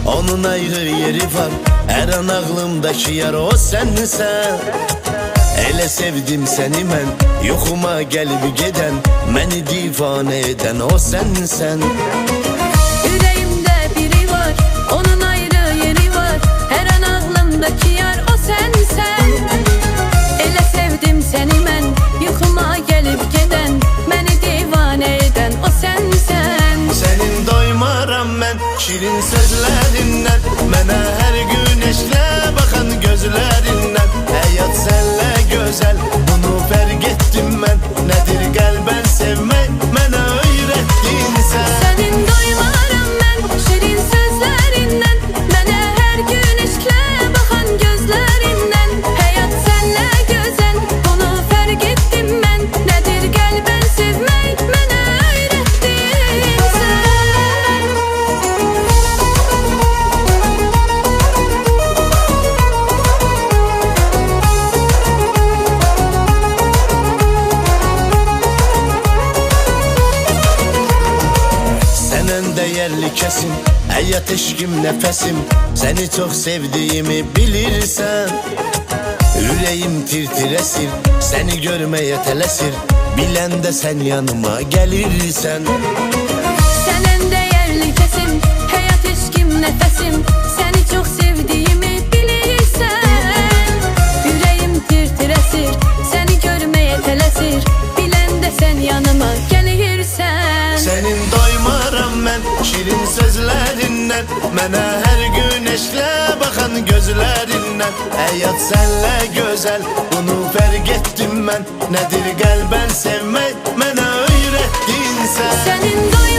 onun ayrı yeri var. Her an ağlımdaki yar o sensen. Elə sevdim səni mən, yoxuma gəlib gedən, məni divanə edən o sənsən. Yüreğimde biri var, onun ayrı yeri var. Her an ağlımdaki yar o sensen. Elə sevdim seni mən, yuxuma gelip geden, məni divanə eden o sensen. Sənin doymaram mən şirin sözlərindən, mənə hər gün eşlə baxan gözlərindən. Həyat sənlə gözəl, bunu fərq etdim mən. Nədir qəlbən sevmək, mənə öyrətdin sən. Senin doymaram ben şirin sözlerinden, mənə her gün eşkle bakan gözlerinden. Hayat senle güzel, bunu fark ettim ben. Nedir kalben sevmek, mənə öğrettin sen. Sən ən dəyərli kəsim, həyat eşqim nəfəsim. Səni çox sevdiyimi bilirsən. Ürəyim tir-tir əsir, səni görməyə tələsir. Biləndə sən yanıma gəlirsən. Sen en değerli kesim, hayat eşkim nefesim. Seni çok sevdiğimi bilirsen. Yüreğim tir-tir esir, seni görmeye telesir. Bilen de sen yanıma gelirsen. Sənin doymaram mən şirin sözlərindən, mənə hər gün eşlə baxan gözlərindən. Həyat sənlə gözəl, bunu fərq etdim mən. Nədir qəlbən sevmək, mənə öyrətdin sən. Senin doymaram